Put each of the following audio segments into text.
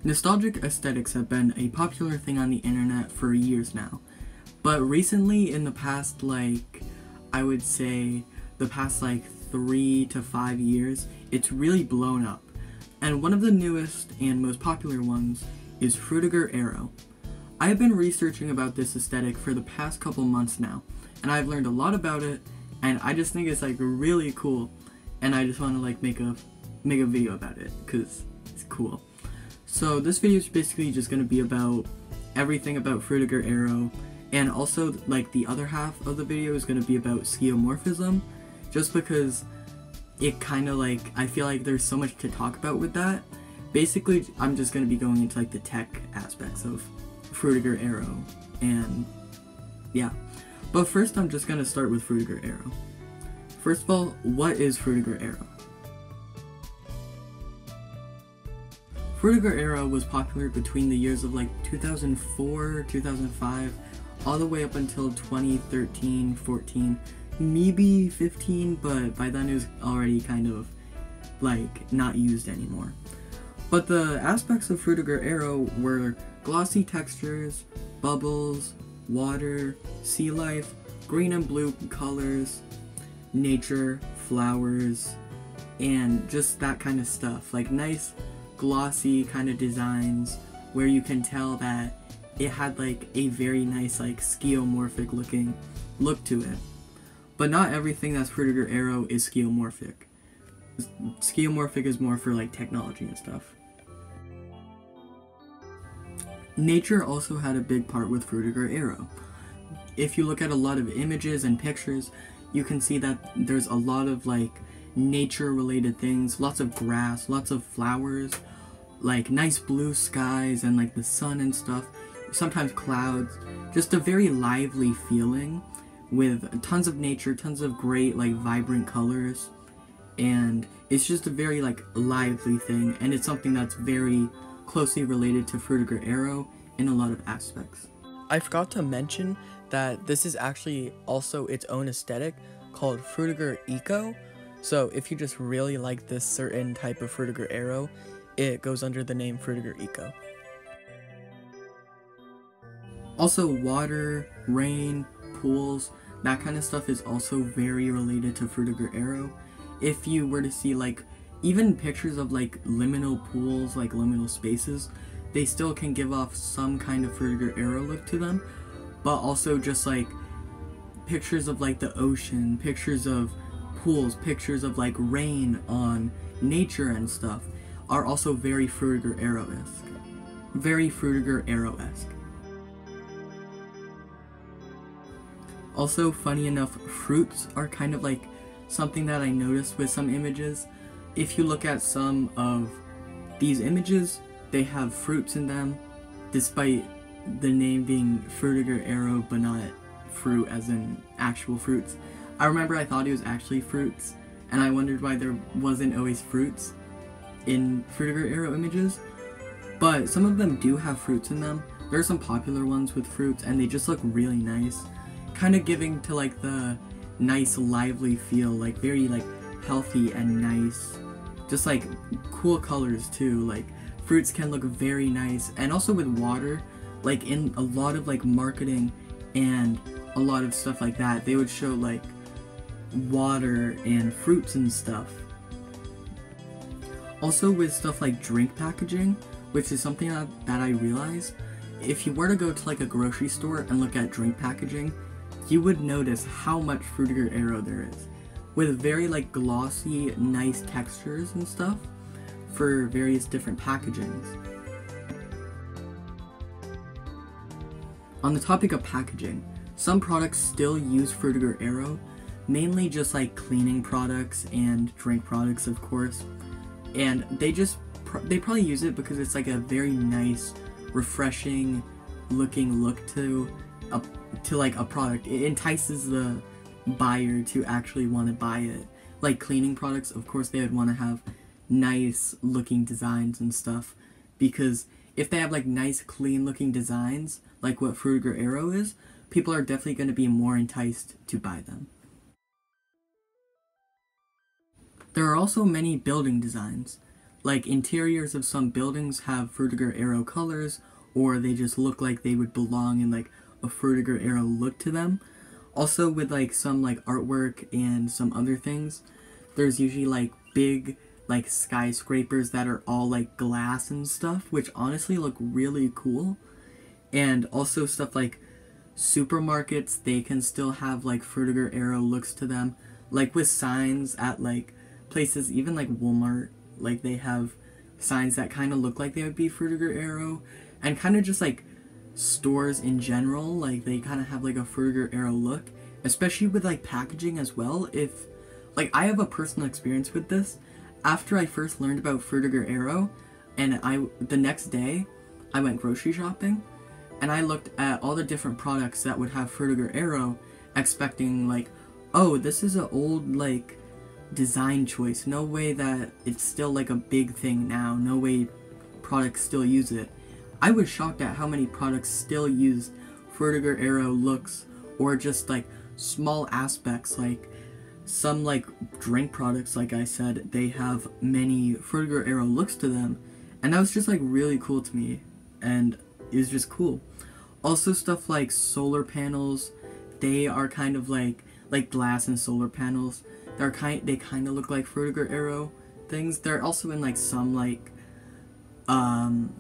Nostalgic aesthetics have been a popular thing on the internet for years now, but recently in the past, I would say the past 3 to 5 years, it's really blown up. And one of the newest and most popular ones is Frutiger Aero. I have been researching about this aesthetic for the past couple months now, and I've learned a lot about it, and I just think it's really cool, and I just want to make a video about it because it's cool. So this video is basically just going to be about everything about Frutiger Aero, and also the other half of the video is going to be about skeuomorphism, just because it kind of I feel like there's so much to talk about with that. Basically, I'm just going to be going into the tech aspects of Frutiger Aero, and yeah. But first I'm just going to start with Frutiger Aero. First of all, what is Frutiger Aero? Frutiger Aero was popular between the years of 2004, 2005, all the way up until 2013, 14, maybe 15, but by then it was already kind of not used anymore. But the aspects of Frutiger Aero were glossy textures, bubbles, water, sea life, green and blue colors, nature, flowers, and just that kind of stuff. Nice glossy kind of designs where you can tell that it had a very nice skeuomorphic looking look to it. But not everything that's Frutiger Aero is skeuomorphic. Skeuomorphic is more for technology and stuff. Nature also had a big part with Frutiger Aero. If you look at a lot of images and pictures, you can see that there's a lot of nature related things, lots of grass, lots of flowers, nice blue skies and the sun and stuff, sometimes clouds, just a very lively feeling with tons of nature, tons of great vibrant colors, and it's just a very lively thing, and it's something that's very closely related to Frutiger Aero in a lot of aspects. I forgot to mention that this is actually also its own aesthetic called Frutiger Eco. So if you just really like this certain type of Frutiger Aero, it goes under the name Frutiger Eco. Also, water, rain, pools, that kind of stuff is also very related to Frutiger Aero. If you were to see even pictures of liminal pools, liminal spaces, they still can give off some kind of Frutiger Aero look to them, but also just pictures of the ocean, pictures of pools, pictures of rain on nature and stuff are also very Frutiger Aero-esque. Very Frutiger Aero-esque. Also, funny enough, fruits are kind of something that I noticed with some images. If you look at some of these images, they have fruits in them, despite the name being Frutiger Aero, but not fruit as in actual fruits. I remember I thought it was actually fruits, and I wondered why there wasn't always fruits in Frutiger Aero images, but some of them do have fruits in them. There are some popular ones with fruits, and they just look really nice, kind of giving to the nice lively feel, very healthy and nice, just cool colors too. Fruits can look very nice, and also with water, in a lot of marketing and a lot of stuff that, they would show water and fruits and stuff. Also with stuff drink packaging, which is something that I realized, if you were to go to a grocery store and look at drink packaging, you would notice how much Frutiger Aero there is, with very glossy, nice textures and stuff for various different packagings. On the topic of packaging, some products still use Frutiger Aero, mainly just cleaning products and drink products, of course, and they probably use it because it's a very nice, refreshing looking look to a product. It entices the buyer to actually want to buy it. Cleaning products, of course, they would want to have nice looking designs and stuff, because if they have nice clean looking designs like what Frutiger Aero is, people are definitely going to be more enticed to buy them. There are also many building designs. like interiors of some buildings have Frutiger Aero colors, or they just look like they would belong in like a Frutiger Aero look to them. Also with like some like artwork and some other things, there's usually like big like skyscrapers that are all like glass and stuff, which honestly look really cool. And also stuff like supermarkets, they can still have like Frutiger Aero looks to them. Like with signs at like places, even like Walmart, like they have signs that kind of look like they would be Frutiger Aero. And kind of just like stores in general, like they kind of have like a Frutiger Aero look, especially with like packaging as well. If like I have a personal experience with this, after I first learned about Frutiger Aero, and the next day I went grocery shopping and I looked at all the different products that would have Frutiger Aero, expecting like, oh, this is an old like design choice, no way that it's still like a big thing now, no way products still use it. I was shocked at how many products still use Frutiger Aero looks, or just like small aspects, like some like drink products, like I said, they have many Frutiger Aero looks to them, and that was just like really cool to me, and it was just cool. Also stuff like solar panels, they are kind of like glass and solar panels. They kind of look like Frutiger Aero things. They're also in like some like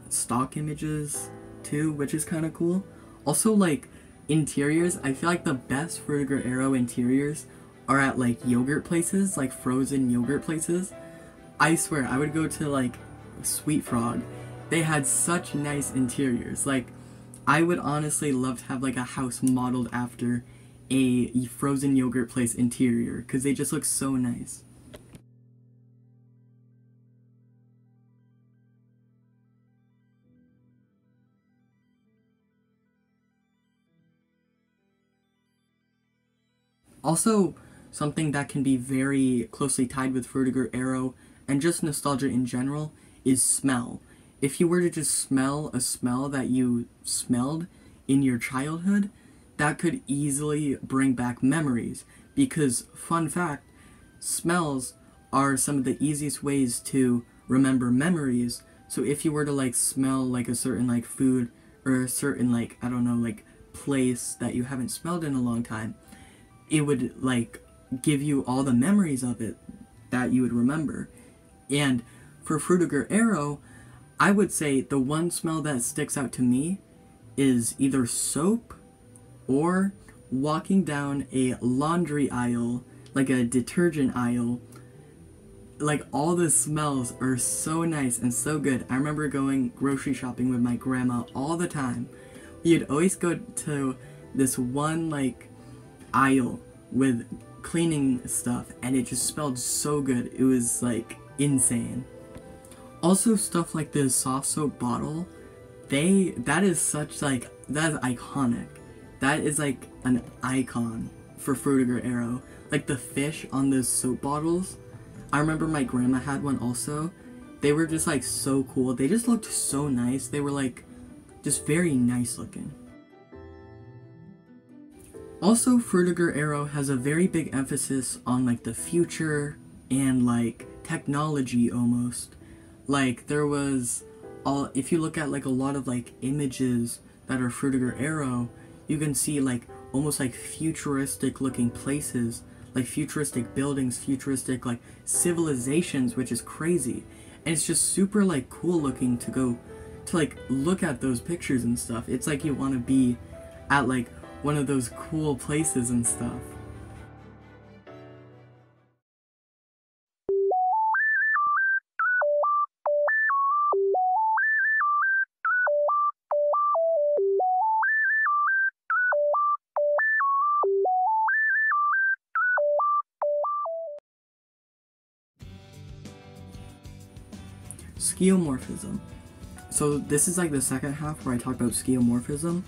stock images too, which is kind of cool. Also like interiors, I feel like the best Frutiger Aero interiors are at like yogurt places, like frozen yogurt places. I swear, I would go to like Sweet Frog. They had such nice interiors. Like, I would honestly love to have like a house modeled after a frozen yogurt place interior, because they just look so nice. Also, something that can be very closely tied with Frutiger Aero and just nostalgia in general is smell. If you were to just smell a smell that you smelled in your childhood, that could easily bring back memories. Because, fun fact, smells are some of the easiest ways to remember memories. So if you were to like smell like a certain like food, or a certain like, I don't know, like place that you haven't smelled in a long time, it would like give you all the memories of it that you would remember. And for Frutiger Aero, I would say the one smell that sticks out to me is either soap or walking down a laundry aisle, like a detergent aisle. Like, all the smells are so nice and so good. I remember going grocery shopping with my grandma all the time. We'd always go to this one like aisle with cleaning stuff, and it just smelled so good. It was like insane. Also, stuff like the soft soap bottle, that is such like, that is iconic. That is like an icon for Frutiger Aero. Like the fish on those soap bottles, I remember my grandma had one also. They were just like so cool. They just looked so nice. They were like just very nice looking. Also, Frutiger Aero has a very big emphasis on like the future and like technology almost. Like there was if you look at like a lot of like images that are Frutiger Aero, you can see like almost like futuristic looking places, like futuristic buildings, futuristic like civilizations, which is crazy. And it's just super like cool looking to go to like look at those pictures and stuff. It's like you want to be at like one of those cool places and stuff. Skeuomorphism. So this is like the second half where I talk about skeuomorphism.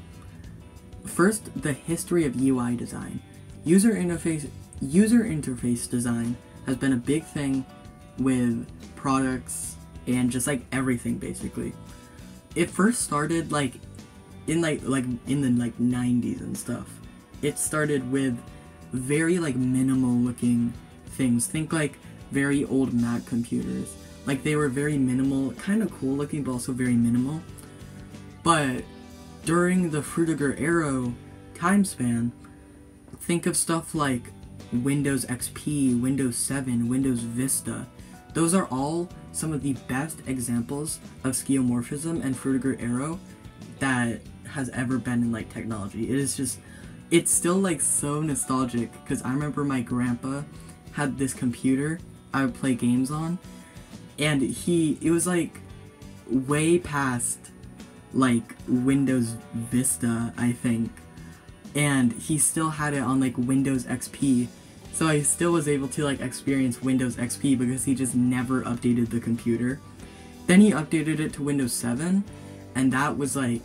First, the history of UI design. User interface design has been a big thing with products and just like everything basically. It first started like in the 90s and stuff. It started with very like minimal looking things. Think like very old Mac computers. Like, they were very minimal, kind of cool looking, but also very minimal. But during the Frutiger Aero time span, think of stuff like Windows XP, Windows 7, Windows Vista. Those are all some of the best examples of skeuomorphism and Frutiger Aero that has ever been in like technology. It is just, it's still like so nostalgic, because I remember my grandpa had this computer I would play games on, and it was like way past like Windows Vista, I think, and he still had it on like Windows XP, so I still was able to like experience Windows XP because he just never updated the computer. Then he updated it to Windows 7, and that was like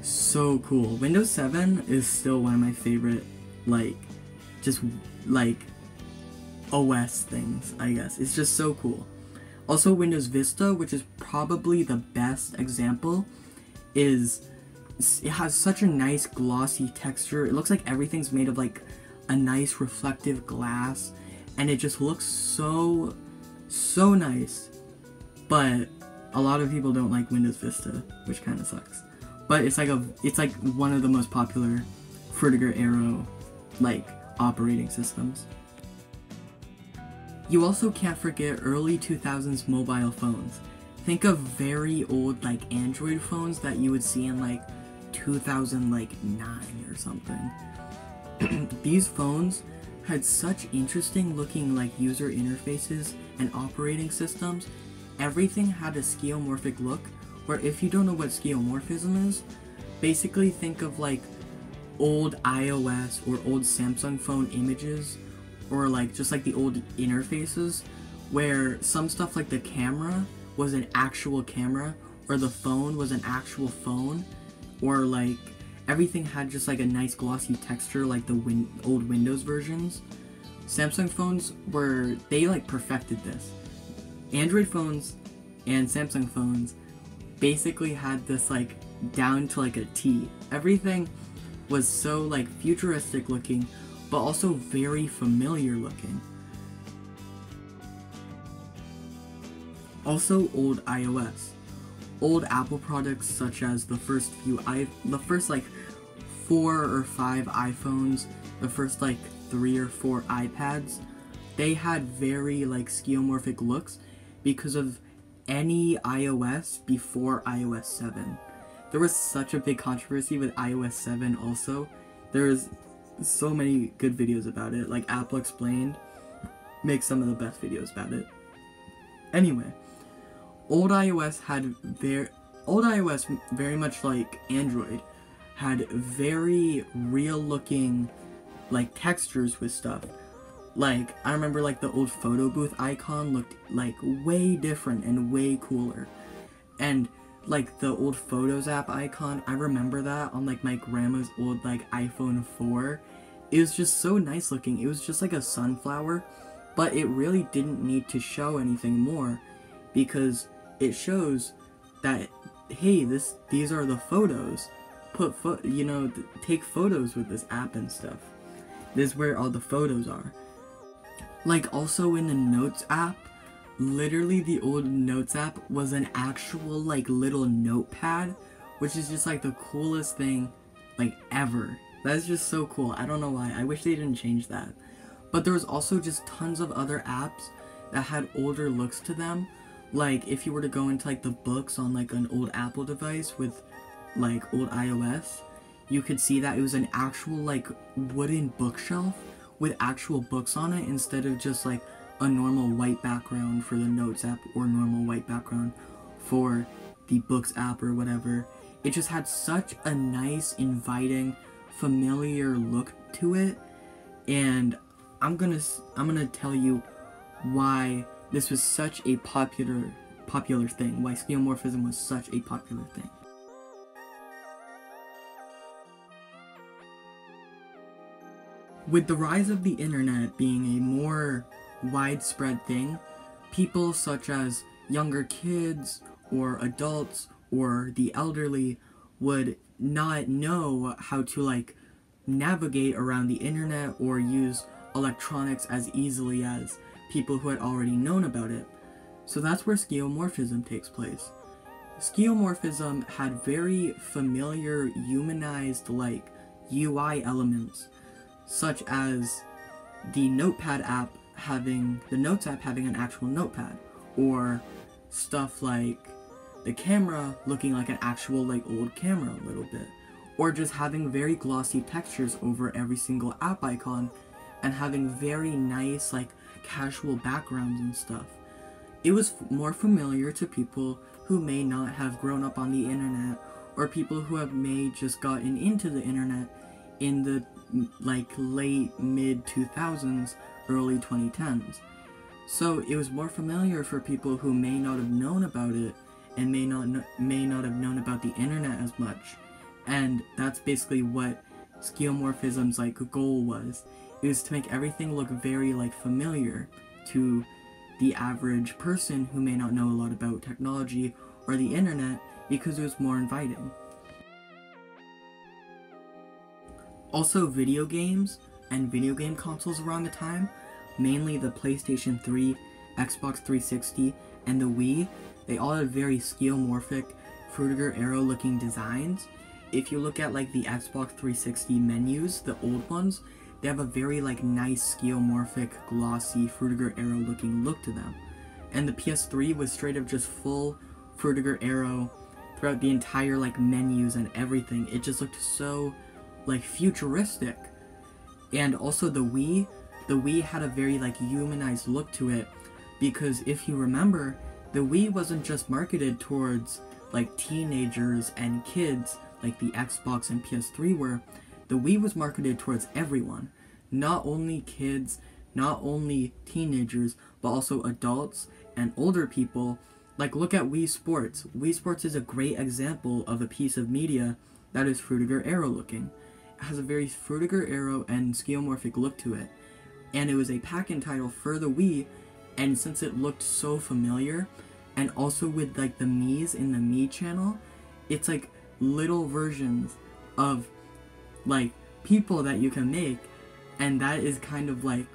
so cool. Windows 7 is still one of my favorite, like, just like OS things, I guess. It's just so cool. Also, Windows Vista, which is probably the best example, it has such a nice glossy texture. It looks like everything's made of like a nice reflective glass, and it just looks so nice. But a lot of people don't like Windows Vista, which kind of sucks. But it's like one of the most popular Frutiger Aero like operating systems. You also can't forget early 2000s mobile phones. Think of very old like Android phones that you would see in like 2009 or something. These phones had such interesting looking like user interfaces and operating systems. Everything had a skeuomorphic look, where if you don't know what skeuomorphism is, basically think of like old iOS or old Samsung phone images, or like just like the old interfaces, where some stuff like the camera was an actual camera, or the phone was an actual phone, or like everything had just like a nice glossy texture like the old Windows versions. Samsung phones they like perfected this. Android phones and Samsung phones basically had this like down to like a T. Everything was so like futuristic looking, but also very familiar looking. Also, old iOS. Old Apple products such as the first like 4 or 5 iPhones, the first like 3 or 4 iPads, they had very like skeuomorphic looks because of any iOS before iOS 7. There was such a big controversy with iOS 7 also. There's so many good videos about it, like Apple Explained makes some of the best videos about it. Anyway, old iOS, very much like Android, had very real looking like textures with stuff. Like, I remember like the old photo booth icon looked like way different and way cooler. And like the old Photos app icon, I remember that on like my grandma's old like iPhone 4. It was just so nice looking. It was just like a sunflower, but it really didn't need to show anything more, because it shows that, hey, these are the photos. Take photos with this app and stuff. This is where all the photos are. Like, also in the Notes app, literally the old Notes app was an actual like little notepad, which is just like the coolest thing like ever. That's just so cool. I don't know why. I wish they didn't change that. But there was also just tons of other apps that had older looks to them. Like, if you were to go into like the books on like an old Apple device with like old iOS, you could see that it was an actual like wooden bookshelf with actual books on it, instead of just like a normal white background for the Notes app or normal white background for the Books app or whatever. It just had such a nice, inviting, familiar look to it, and I'm gonna tell you why this was such a popular thing, why skeuomorphism was such a popular thing. With the rise of the internet being a more widespread thing, people such as younger kids or adults or the elderly would not know how to like navigate around the internet or use electronics as easily as people who had already known about it. So that's where skeuomorphism takes place. Skeuomorphism had very familiar humanized like UI elements, such as the Notepad app having the Notes app having an actual notepad, or stuff like the camera looking like an actual like old camera a little bit, or just having very glossy textures over every single app icon and having very nice like casual backgrounds and stuff. It was more familiar to people who may not have grown up on the internet, or people who have may just gotten into the internet in the like late mid 2000s, early 2010s. So it was more familiar for people who may not have known about it and may not have known about the internet as much. And that's basically what skeuomorphism's like goal was. It was to make everything look very like familiar to the average person who may not know a lot about technology or the internet, because it was more inviting. Also, video games and video game consoles around the time, mainly the PlayStation 3, Xbox 360, and the Wii, they all had very skeuomorphic Frutiger Aero looking designs. If you look at like the Xbox 360 menus, the old ones, they have a very like nice skeuomorphic glossy Frutiger Aero looking look to them. And the PS3 was straight up just full Frutiger Aero throughout the entire like menus and everything. It just looked so like futuristic. And also the Wii had a very like humanized look to it, because if you remember, the Wii wasn't just marketed towards like teenagers and kids like the Xbox and PS3 were. The Wii was marketed towards everyone, not only kids, not only teenagers, but also adults and older people. Like, look at Wii Sports. Wii Sports is a great example of a piece of media that is Frutiger Aero looking. It has a very Frutiger Aero and skeuomorphic look to it. And it was a pack-in title for the Wii, and since it looked so familiar, and also with like the Miis in the Mii channel, it's like little versions of like people that you can make, and that is kind of like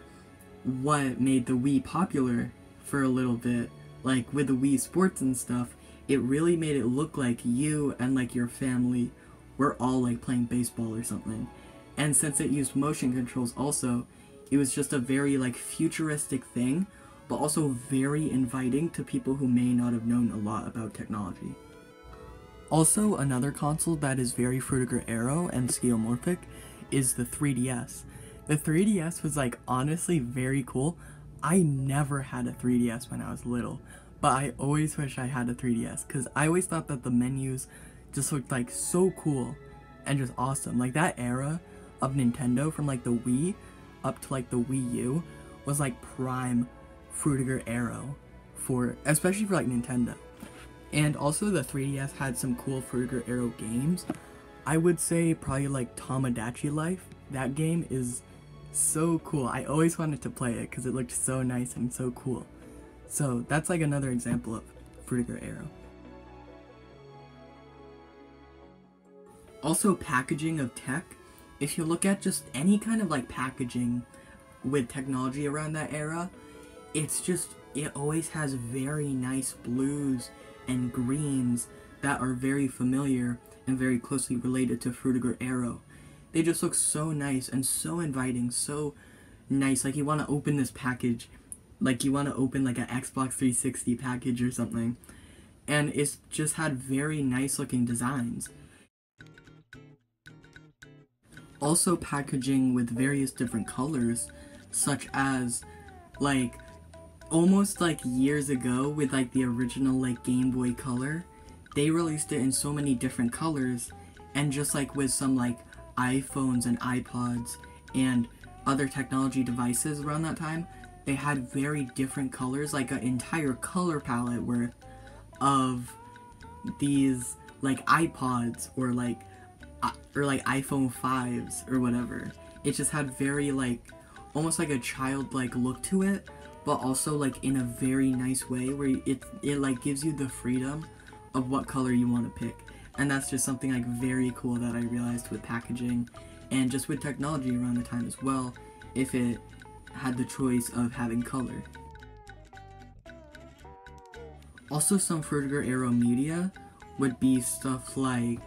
what made the Wii popular for a little bit. Like with the Wii Sports and stuff, it really made it look like you and like your family were all like playing baseball or something. And since it used motion controls also, it was just a very like futuristic thing, but also very inviting to people who may not have known a lot about technology. Also, another console that is very Frutiger Aero and skeuomorphic is the 3DS. The 3DS was like honestly very cool. I never had a 3DS when I was little, but I always wish I had a 3DS, because I always thought that the menus just looked like so cool and just awesome. Like that era of Nintendo from like the Wii up to like the Wii U was like prime Frutiger Aero for, especially for like Nintendo. And also the 3DS had some cool Frutiger Aero games. I would say probably like Tomodachi Life. That game is so cool. I always wanted to play it because it looked so nice and so cool. So that's like another example of Frutiger Aero. Also, packaging of tech. If you look at just any kind of like packaging with technology around that era, it's just, it always has very nice blues and greens that are very familiar and very closely related to Frutiger Aero. They just look so nice and so inviting, so nice. Like you want to open this package, like you want to open like an Xbox 360 package or something. And it's just had very nice looking designs. Also packaging with various different colors, such as like almost like years ago with like the original like Game Boy Color, they released it in so many different colors, and just like with some like iPhones and iPods and other technology devices around that time, they had very different colors, like an entire color palette worth of these like iPods or like iPhone 5s or whatever. It just had very like almost like a childlike look to it, but also like in a very nice way where it like gives you the freedom of what color you want to pick. And that's just something like very cool that I realized with packaging and just with technology around the time as well, if it had the choice of having color. Also, some Frutiger Aero media would be stuff like,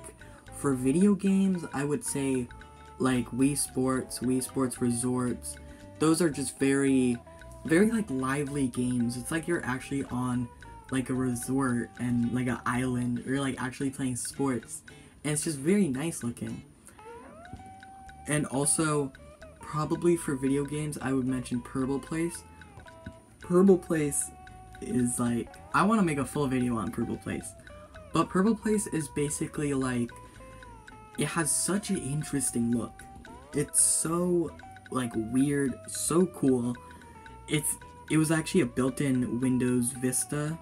for video games, I would say like Wii Sports Resorts. Those are just very like lively games. It's like you're actually on like a resort and like an island, or like actually playing sports, and it's just very nice looking. And also, probably for video games, I would mention Purple Place. Purple Place is like, I want to make a full video on Purple Place, but Purple Place is basically like, it has such an interesting look. It's so like weird, so cool. It was actually a built-in Windows Vista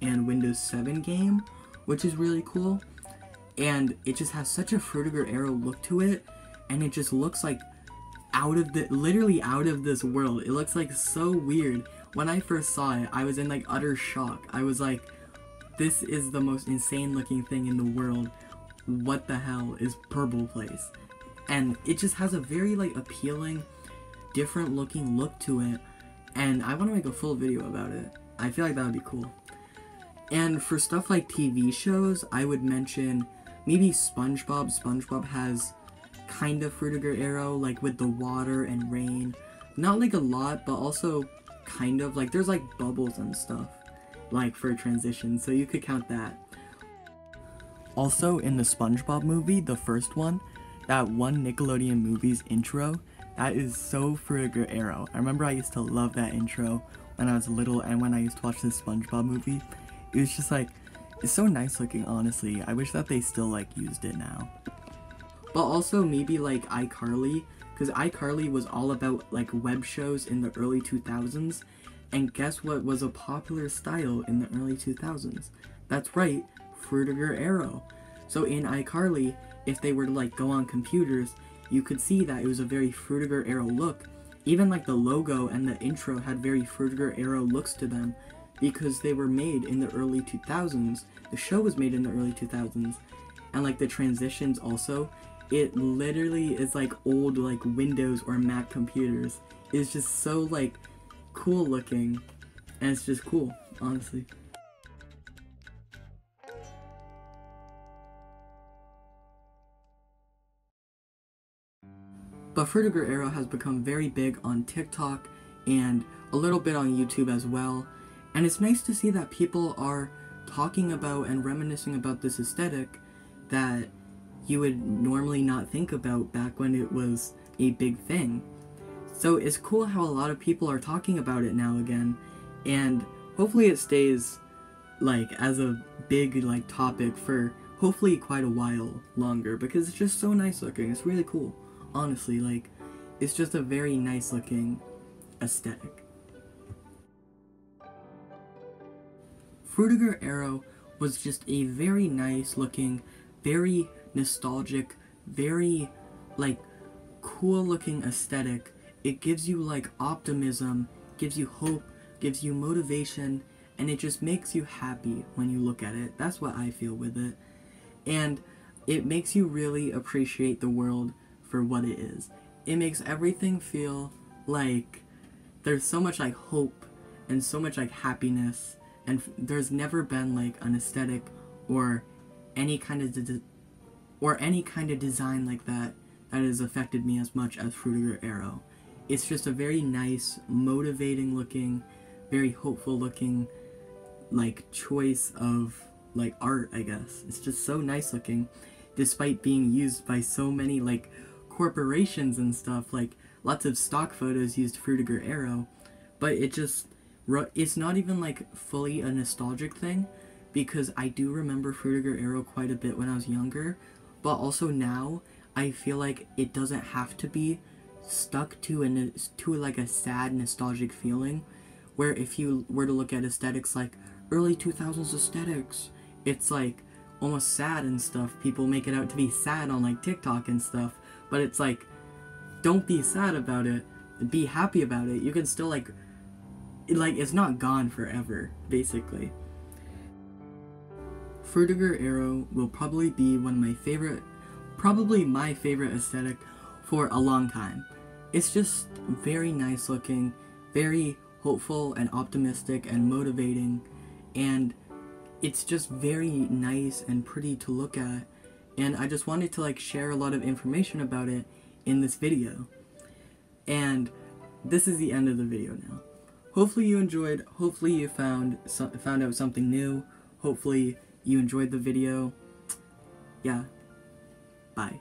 and Windows 7 game, which is really cool. And it just has such a Frutiger Aero look to it, and it just looks like literally out of this world. It looks like so weird. When I first saw it, I was in like utter shock. I was like, this is the most insane looking thing in the world. What the hell is Purple Place? And it just has a very like appealing, different looking look to it, and I want to make a full video about it. I feel like that would be cool. And for stuff like TV shows, I would mention maybe SpongeBob. SpongeBob has kind of Frutiger Aero, like with the water and rain. Not like a lot, but also kind of like there's like bubbles and stuff, like for transition, so you could count that. Also, in the SpongeBob movie, the first one, that one Nickelodeon movie's intro, that is so Frutiger Aero. I remember I used to love that intro when I was little, and when I used to watch this SpongeBob movie, it was just like, it's so nice looking, honestly. I wish that they still like used it now. But also maybe like iCarly, because iCarly was all about like web shows in the early 2000s, and guess what was a popular style in the early 2000s? That's right, Frutiger Aero. So in iCarly, if they were to like go on computers, you could see that it was a very Frutiger Aero look. Even like the logo and the intro had very Frutiger Aero looks to them, because they were made in the early 2000s. The show was made in the early 2000s, and like the transitions also, it literally is like old like Windows or Mac computers. It's just so like cool looking, and it's just cool, honestly. But Frutiger Aero has become very big on TikTok and a little bit on YouTube as well, and it's nice to see that people are talking about and reminiscing about this aesthetic that you would normally not think about back when it was a big thing. So it's cool how a lot of people are talking about it now again, and hopefully it stays like as a big like topic for hopefully quite a while longer, because it's just so nice looking. It's really cool. Honestly, like, it's just a very nice looking aesthetic. Frutiger Aero was just a very nice looking, very nostalgic, very like cool looking aesthetic. It gives you like optimism, gives you hope, gives you motivation, and it just makes you happy when you look at it. That's what I feel with it. And it makes you really appreciate the world for what it is. It makes everything feel like there's so much like hope and so much like happiness, and there's never been like an aesthetic or any kind of design like that that has affected me as much as Frutiger Aero. It's just a very nice, motivating looking, very hopeful looking like choice of like art, I guess. It's just so nice looking, despite being used by so many like corporations and stuff. Like lots of stock photos used Frutiger Aero, but it's not even like fully a nostalgic thing, because I do remember Frutiger Aero quite a bit when I was younger, but also now I feel like it doesn't have to be stuck to like a sad nostalgic feeling, where if you were to look at aesthetics like early 2000s aesthetics, it's like almost sad and stuff. People make it out to be sad on like TikTok and stuff, but it's like, don't be sad about it, be happy about it. You can still like it's not gone forever, basically. Frutiger Aero will probably be probably my favorite aesthetic for a long time. It's just very nice looking, very hopeful and optimistic and motivating, and it's just very nice and pretty to look at, and I just wanted to like share a lot of information about it in this video. And this is the end of the video now. Hopefully you enjoyed, hopefully you found out something new, hopefully you enjoyed the video. Yeah, bye.